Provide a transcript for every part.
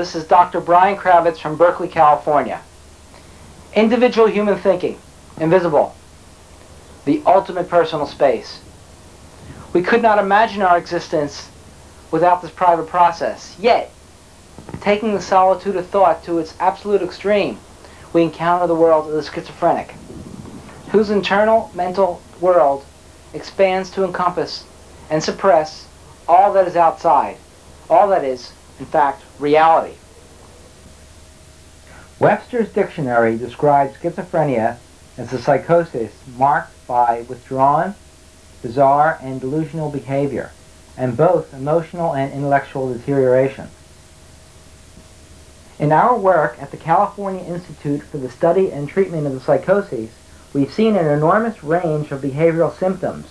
this is Dr. Brian Kravitz from Berkeley, California. Individual human thinking, invisible, the ultimate personal space. We could not imagine our existence without this private process. Yet, taking the solitude of thought to its absolute extreme, we encounter the world of the schizophrenic, whose internal mental world expands to encompass and suppress all that is outside, all that is, in fact, reality. Webster's dictionary describes schizophrenia as a psychosis marked by withdrawn, bizarre, and delusional behavior, and both emotional and intellectual deterioration. In our work at the California Institute for the Study and Treatment of the Psychoses, we've seen an enormous range of behavioral symptoms,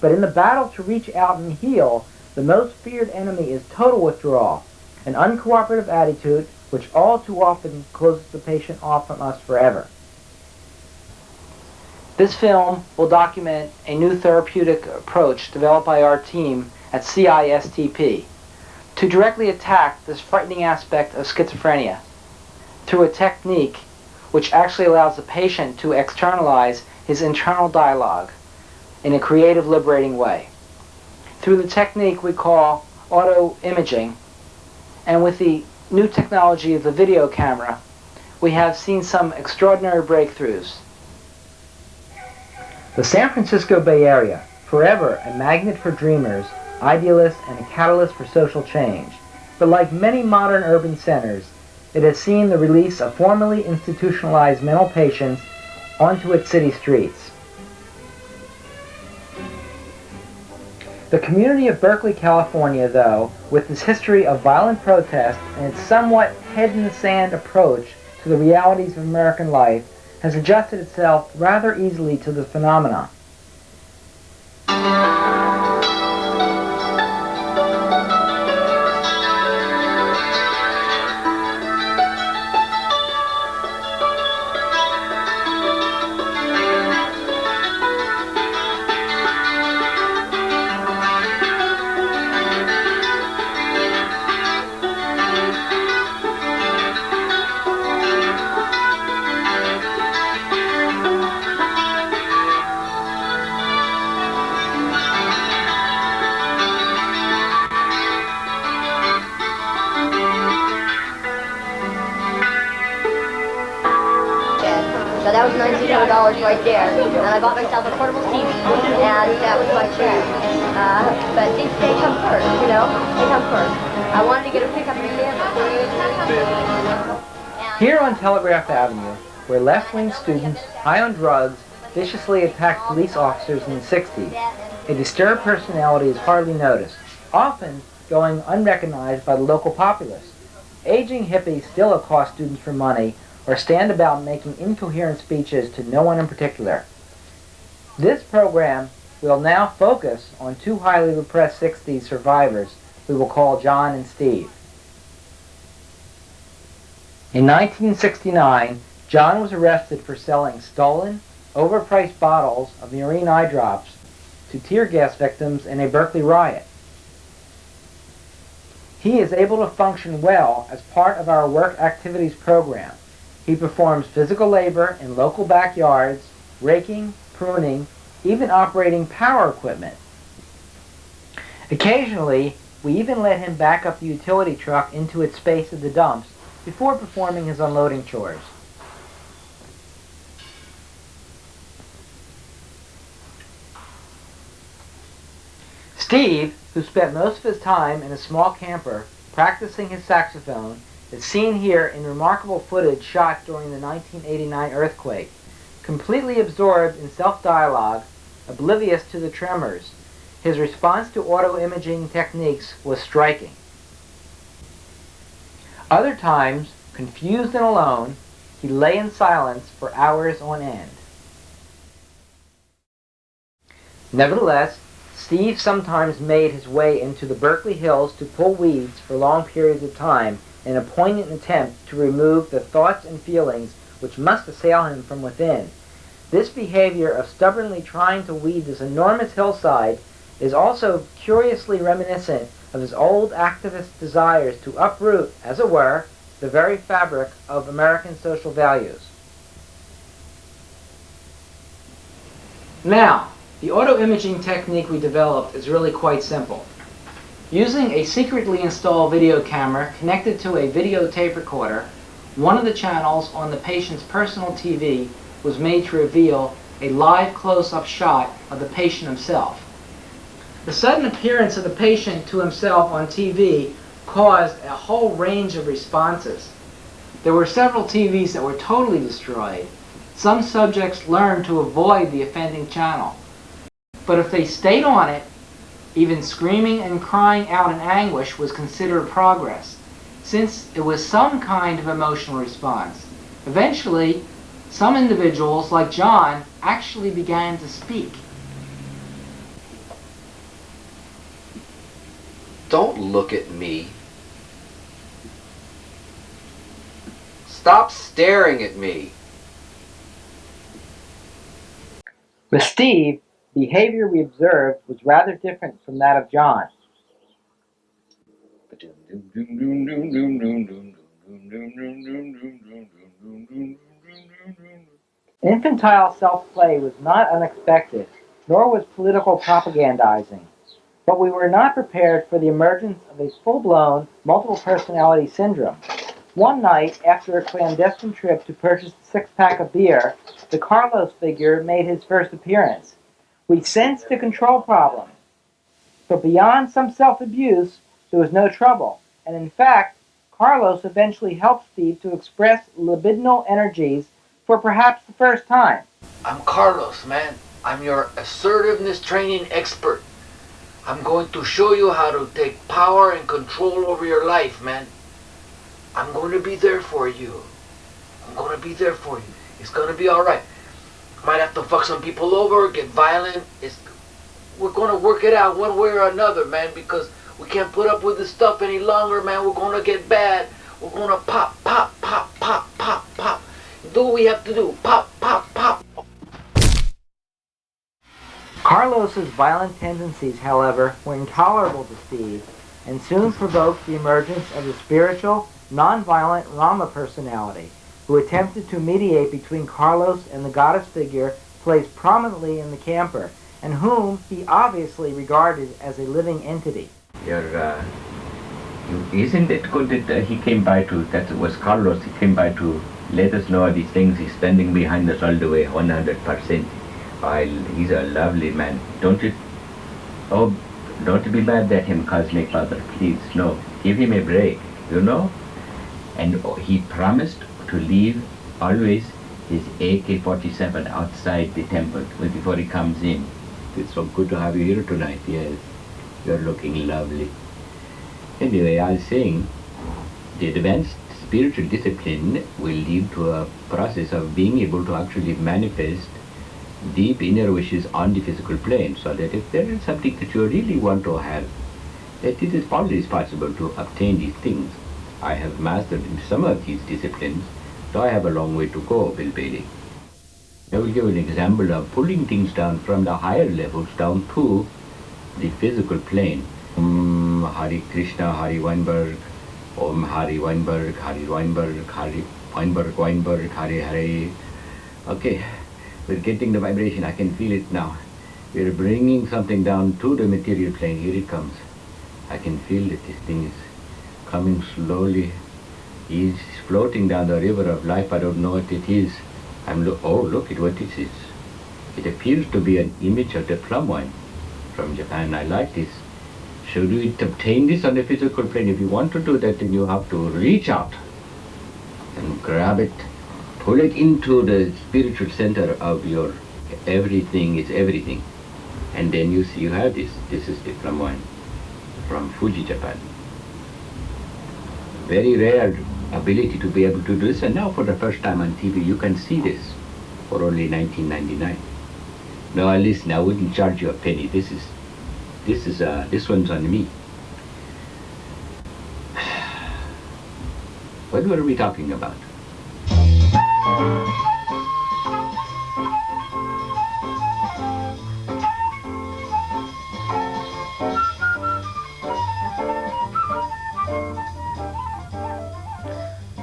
but in the battle to reach out and heal, the most feared enemy is total withdrawal, an uncooperative attitude which all too often closes the patient off from us forever. This film will document a new therapeutic approach developed by our team at CISTP to directly attack this frightening aspect of schizophrenia through a technique which actually allows the patient to externalize his internal dialogue in a creative, liberating way. Through the technique we call auto-imaging, and with the new technology of the video camera, we have seen some extraordinary breakthroughs. The San Francisco Bay Area, forever a magnet for dreamers, idealists, and a catalyst for social change, but like many modern urban centers, it has seen the release of formerly institutionalized mental patients onto its city streets. The community of Berkeley, California, though, with its history of violent protest and its somewhat head-in-the-sand approach to the realities of American life, has adjusted itself rather easily to the phenomenon. So that was $1,900 right there, and I bought myself a portable TV, and that was my check. But they come first, you know? They come first. I wanted to get a pickup in there. Here on Telegraph Avenue, where left-wing students, high on drugs, viciously attacked police officers in the 60s, a disturbed personality is hardly noticed, often going unrecognized by the local populace. Aging hippies still accost students for money, or stand about making incoherent speeches to no one in particular. This program will now focus on two highly repressed 60s survivors we will call John and Steve. In 1969, John was arrested for selling stolen, overpriced bottles of urine eye drops to tear gas victims in a Berkeley riot. He is able to function well as part of our work activities program. He performs physical labor in local backyards, raking, pruning, even operating power equipment. Occasionally, we even let him back up the utility truck into its space at the dumps before performing his unloading chores. Steve, who spent most of his time in a small camper practicing his saxophone, is seen here in remarkable footage shot during the 1989 earthquake. Completely absorbed in self-dialogue, oblivious to the tremors, his response to auto-imaging techniques was striking. Other times, confused and alone, he lay in silence for hours on end. Nevertheless, Steve sometimes made his way into the Berkeley hills to pull weeds for long periods of time in a poignant attempt to remove the thoughts and feelings which must assail him from within. This behavior of stubbornly trying to weed this enormous hillside is also curiously reminiscent of his old activist desires to uproot, as it were, the very fabric of American social values. Now, the auto-imaging technique we developed is really quite simple. Using a secretly installed video camera connected to a videotape recorder, one of the channels on the patient's personal TV was made to reveal a live close-up shot of the patient himself. The sudden appearance of the patient to himself on TV caused a whole range of responses. There were several TVs that were totally destroyed. Some subjects learned to avoid the offending channel. But if they stayed on it, even screaming and crying out in anguish was considered progress, since it was some kind of emotional response. Eventually, some individuals, like John, actually began to speak. Don't look at me. Stop staring at me. With Steve, behavior we observed was rather different from that of John. Infantile self-play was not unexpected, nor was political propagandizing. But we were not prepared for the emergence of a full-blown multiple personality syndrome. One night, after a clandestine trip to purchase a six-pack of beer, the Carlos figure made his first appearance. We sensed a control problem. But beyond some self-abuse, there was no trouble. And in fact, Carlos eventually helped Steve to express libidinal energies for perhaps the first time. I'm Carlos, man. I'm your assertiveness training expert. I'm going to show you how to take power and control over your life, man. I'm going to be there for you. I'm going to be there for you. It's going to be alright. Might have to fuck some people over, get violent. We're going to work it out one way or another, man, because we can't put up with this stuff any longer, man. We're going to get bad. We're going to pop, pop, pop, pop, pop, pop. Do what we have to do. Pop, pop, pop. Carlos's violent tendencies, however, were intolerable to Steve, and soon provoked the emergence of the spiritual, non-violent Rama personality, who attempted to mediate between Carlos and the goddess figure placed prominently in the camper, and whom he obviously regarded as a living entity. Isn't it good that he came by to, that was Carlos, he came by to let us know these things. He's standing behind us all the way, 100%. He's a lovely man. Don't be mad at him, Cosmic Father, please. No, give him a break, you know? And he promised to leave always his AK-47 outside the temple before he comes in. It's so good to have you here tonight, yes. You're looking lovely. Anyway, I was saying, the advanced spiritual discipline will lead to a process of being able to actually manifest deep inner wishes on the physical plane, so that if there is something that you really want to have, that it is always possible to obtain these things. I have mastered some of these disciplines, so I have a long way to go, Bill Bailey. I will give an example of pulling things down from the higher levels down to the physical plane. Hari Krishna, Hari Weinberg, Om Hari Weinberg, Hari Weinberg, Hari Weinberg, Weinberg, Hari Hari. Okay, we're getting the vibration. I can feel it now. We're bringing something down to the material plane. Here it comes. I can feel that this thing is coming slowly. He's floating down the river of life. I don't know what it is. Oh, look at what this is. It appears to be an image of the plum wine from Japan. I like this. Should we obtain this on the physical plane? If you want to do that, then you have to reach out and grab it, pull it into the spiritual center of your everything is everything. And then you see you have this. This is the plum wine from Fuji, Japan. Very rare ability to be able to do this, and now for the first time on TV you can see this for only $19.99. No, listen, I wouldn't charge you a penny. This one's on me. What were we talking about?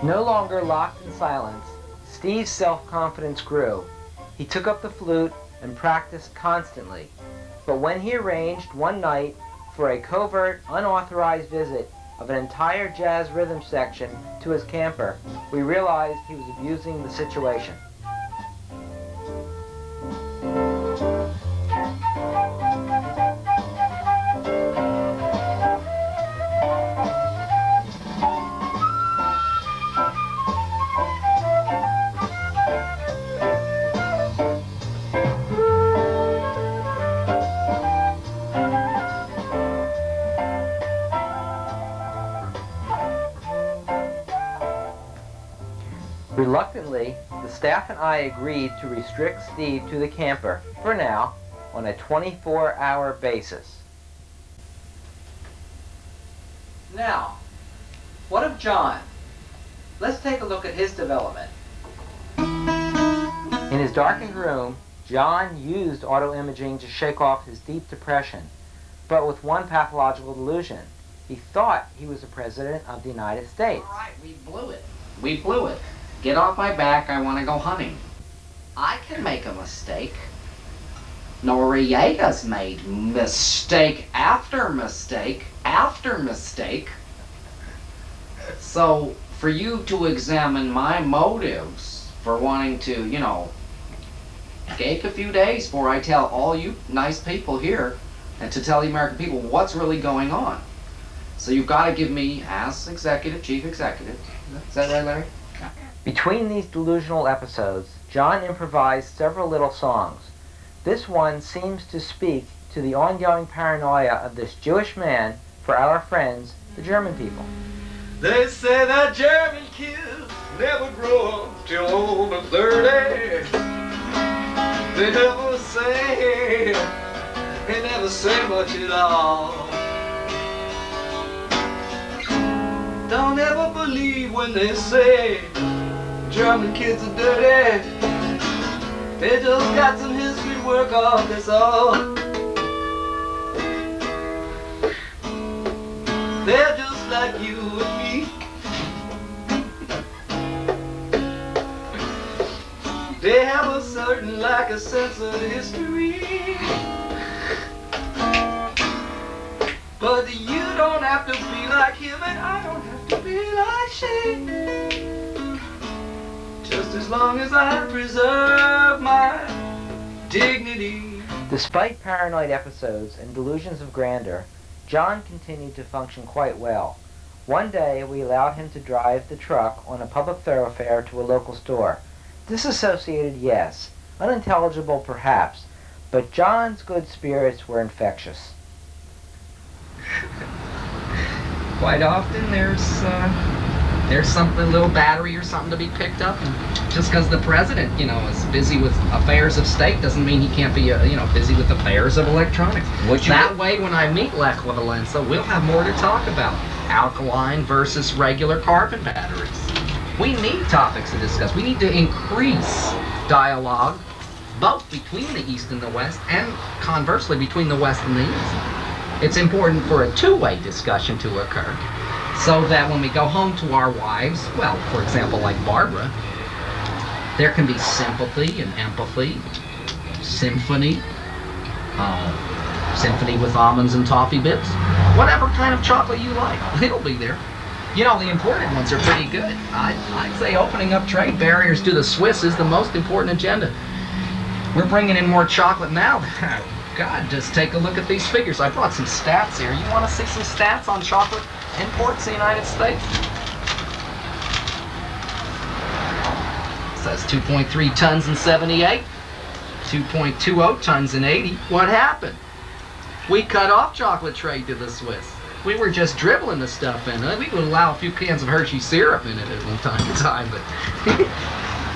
No longer locked in silence, Steve's self-confidence grew. He took up the flute and practiced constantly. But when he arranged one night for a covert, unauthorized visit of an entire jazz rhythm section to his camper, we realized he was abusing the situation. Reluctantly, the staff and I agreed to restrict Steve to the camper, for now, on a 24-hour basis. Now, what of John? Let's take a look at his development. In his darkened room, John used auto-imaging to shake off his deep depression, but with one pathological delusion. He thought he was the President of the United States. All right, we blew it. We blew it. Get off my back, I want to go hunting. I can make a mistake. Noriega's made mistake after mistake after mistake. So, for you to examine my motives for wanting to, take a few days before I tell all you nice people here and to tell the American people what's really going on. So you've got to give me, as chief executive, is that right, Larry? Between these delusional episodes, John improvised several little songs. This one seems to speak to the ongoing paranoia of this Jewish man for our friends, the German people. They say that German kids never grow up till over 30. They never say much at all. Don't ever believe when they say German kids are dirty. They just got some history to work off, that's all. They're just like you and me. They have a certain lack of sense of history. But you don't have to be like him, and I don't have to be like she. Just as long as I preserve my dignity. Despite paranoid episodes and delusions of grandeur, John continued to function quite well. One day, we allowed him to drive the truck on a public thoroughfare to a local store. Disassociated, yes. Unintelligible, perhaps. But John's good spirits were infectious. Quite often there's something, a little battery or something to be picked up, and just because the president, is busy with affairs of state doesn't mean he can't be, busy with affairs of electronics. That way, when I meet Lech Walesa, we'll have more to talk about. Alkaline versus regular carbon batteries. We need topics to discuss. We need to increase dialogue, both between the East and the West, and conversely between the West and the East. It's important for a two-way discussion to occur, so that when we go home to our wives, well, for example, like Barbara, there can be sympathy and empathy, symphony with almonds and toffee bits, whatever kind of chocolate you like, it'll be there. The important ones are pretty good. I'd say opening up trade barriers to the Swiss is the most important agenda. We're bringing in more chocolate now. God, just take a look at these figures. I brought some stats here. You want to see some stats on chocolate imports in the United States? It says 2.3 tons in 78, 2.20 tons in 80. What happened? We cut off chocolate trade to the Swiss. We were just dribbling the stuff in. We would allow a few cans of Hershey syrup in it at one time to time, but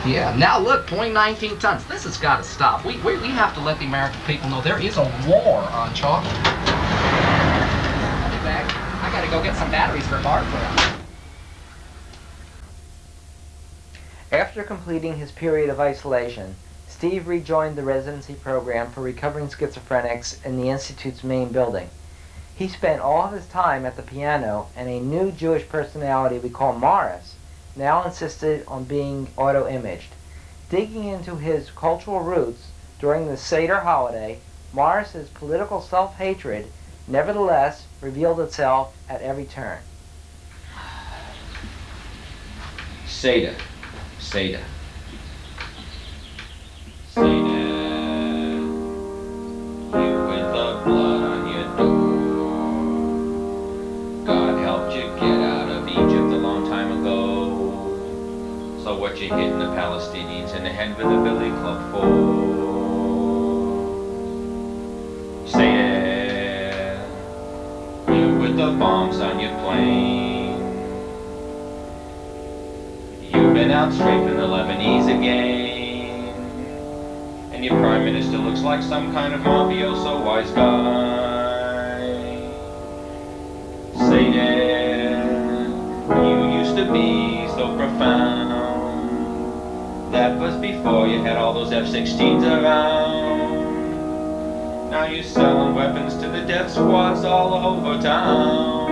yeah. Now look, 0.19 tons. This has got to stop. We have to let the American people know there is a war on chocolate. I'll be back. I got to go get some batteries for Barbara. After completing his period of isolation, Steve rejoined the residency program for recovering schizophrenics in the Institute's main building. He spent all of his time at the piano, and a new Jewish personality we call Morris now insisted on being auto-imaged. Digging into his cultural roots during the Seder holiday, Morris's political self-hatred nevertheless revealed itself at every turn. Seder, Seder. Seder, you with the blood on your door. God helped you get out of Egypt a long time ago. So what you hitting the Palestinians in the head with a billy club for? Seder, you with the bombs on your plane. You've been out strafing the Lebanese again, and your prime minister looks like some kind of mafioso wise guy. Seder, you used to be so profound. That was before you had all those F-16s around. Now you're selling weapons to the death squads all over town.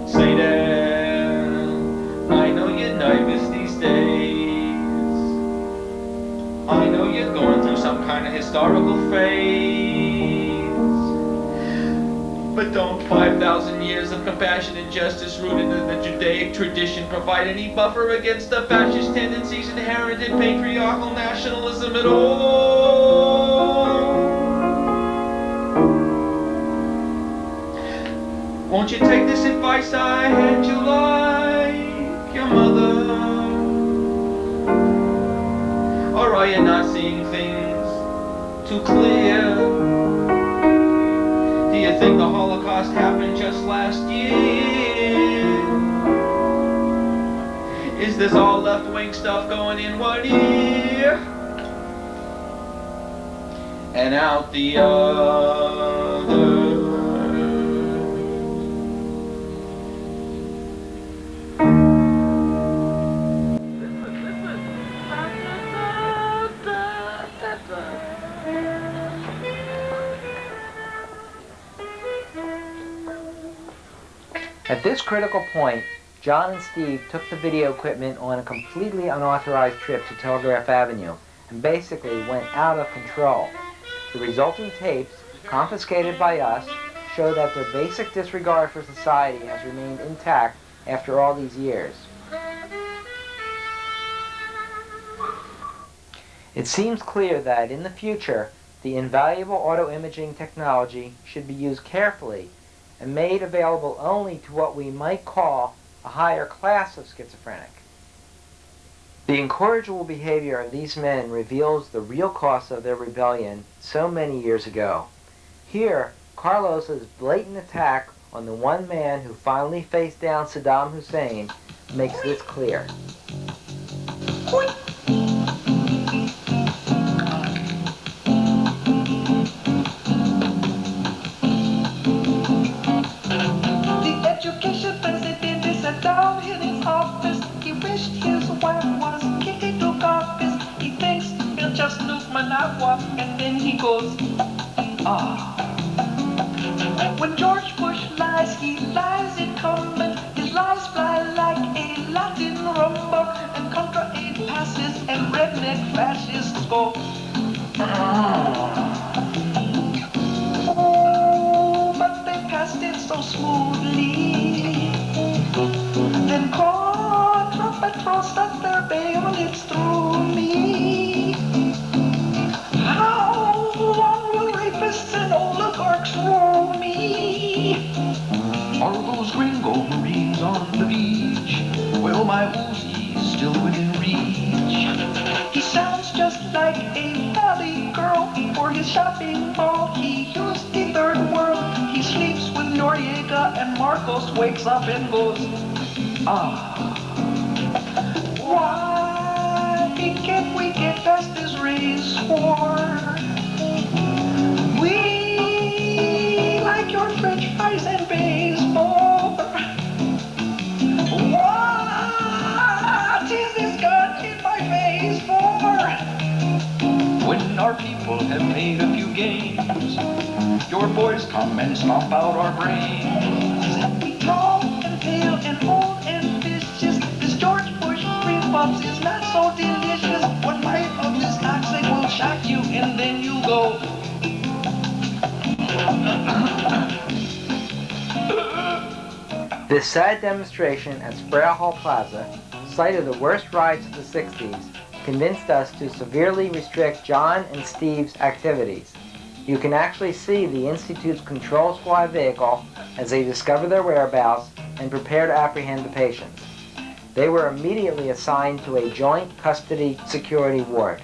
Seder, I know you're nervous these days. I know you're going through some kind of historical phase. But don't 5,000 years of compassion and justice rooted in the Judaic tradition provide any buffer against the fascist tendencies inherent in patriarchal nationalism at all? Won't you take this advice I hand you like your mother? Or are you not seeing things too clear? Do you think the Holocaust happened just last year? Is this all left-wing stuff going in one ear and out the other? At this critical point, John and Steve took the video equipment on a completely unauthorized trip to Telegraph Avenue and basically went out of control. The resulting tapes, confiscated by us, show that their basic disregard for society has remained intact after all these years. It seems clear that in the future, the invaluable auto-imaging technology should be used carefully and made available only to what we might call a higher class of schizophrenic. The incorrigible behavior of these men reveals the real cause of their rebellion so many years ago. Here, Carlos's blatant attack on the one man who finally faced down Saddam Hussein makes this clear. Education president is down in his office. He wished his wife was kicked into office. He thinks he'll just nuke Managua, and then he goes, ah. When George Bush lies, he lies incumbent. His lies fly like a Latin rumba, and Contra 8 passes, and redneck fascists go, oh, but they passed it so smoothly. Then Contra Patrol stuck their bayonets through me. How long will rapists and oligarchs rule me? Are those gringo Marines on the beach? Well, my Uzi's still within reach. He sounds just like a valley girl. For his shopping mall, he used the third world. He sleeps with Noriega, and Marcos wakes up and goes, ah. Why can't we get past this race war? We like your French fries and baseball. What is this gun in my face for? When our people have made a few gains, your boys come and stomp out our brains. We talk and pay still and old and vicious. This George Bush cream puffs is not so delicious. One bite of this toxic will shock you and then you go. This sad demonstration at Sparrow Hall Plaza, site of the worst riots of the 60s, convinced us to severely restrict John and Steve's activities. You can actually see the Institute's control squad vehicle as they discover their whereabouts and prepare to apprehend the patients. They were immediately assigned to a joint custody security ward.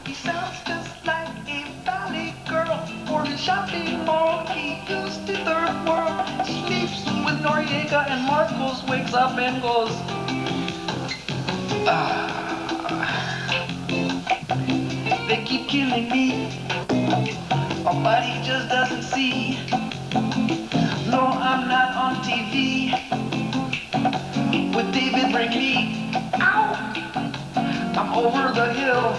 He sounds just like a valley girl for his shopping mall. He used the third world. Sleeps with Noriega and Marcos, wakes up and goes. They keep killing me, but he just doesn't see. No, I'm not on TV with David Berkeley. Ow! I'm over the hill,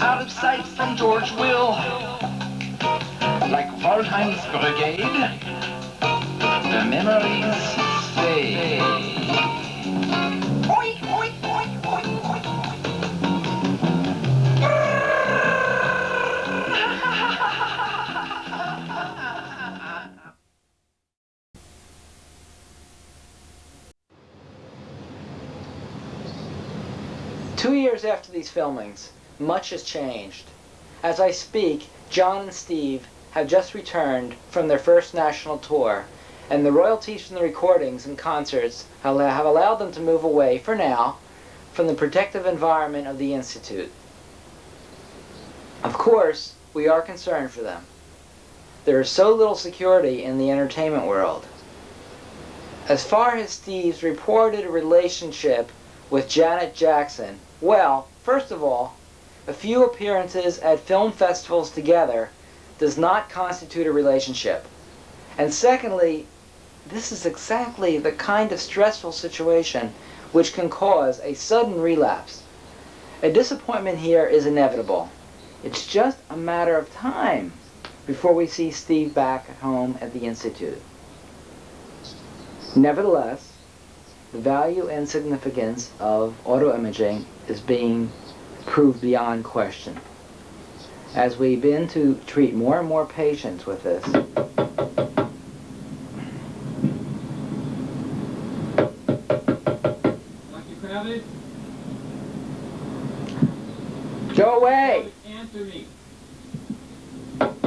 out of sight from George Will. Like Waldheim's Brigade, the memories stay. Oink, oink, oink, oink, oink. 2 years after these filmings, much has changed. As I speak, John and Steve have just returned from their first national tour, and the royalties from the recordings and concerts have allowed them to move away, for now, from the protective environment of the Institute. Of course, we are concerned for them. There is so little security in the entertainment world. As far as Steve's reported relationship with Janet Jackson, well, first of all, a few appearances at film festivals together does not constitute a relationship. And secondly, this is exactly the kind of stressful situation which can cause a sudden relapse. A disappointment here is inevitable. It's just a matter of time before we see Steve back at home at the Institute. Nevertheless, the value and significance of autoimaging is being proved beyond question. As we begin to treat more and more patients with this, Dr. Kravitz? go away! Answer me.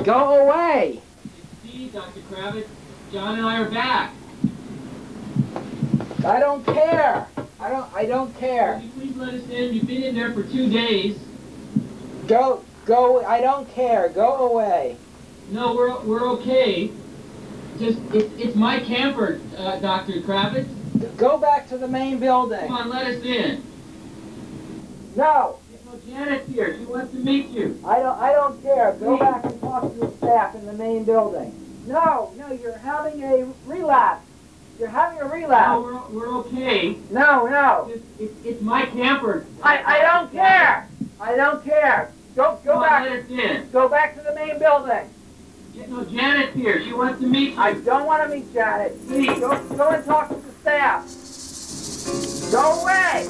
Go away! It's Steve, Dr. Kravitz. John and I are back. I don't care! I don't care! Will you please let us in? You've been in there for 2 days. Go, I don't care, go away! No, we're okay. Just, it's my camper, Dr. Kravitz. Go back to the main building! Come on, let us in. No! No, Janet's here. She wants to meet you. I don't care. Go back and talk to the staff in the main building. No, you're having a relapse. You're having a relapse. No, we're okay. No. It's my camper. I don't care. I don't care. Go Come back. on, let us in. Go back to the main building. No, Janet's here. She wants to meet you. I don't want to meet Janet. Please. Go and talk to the staff. Go away.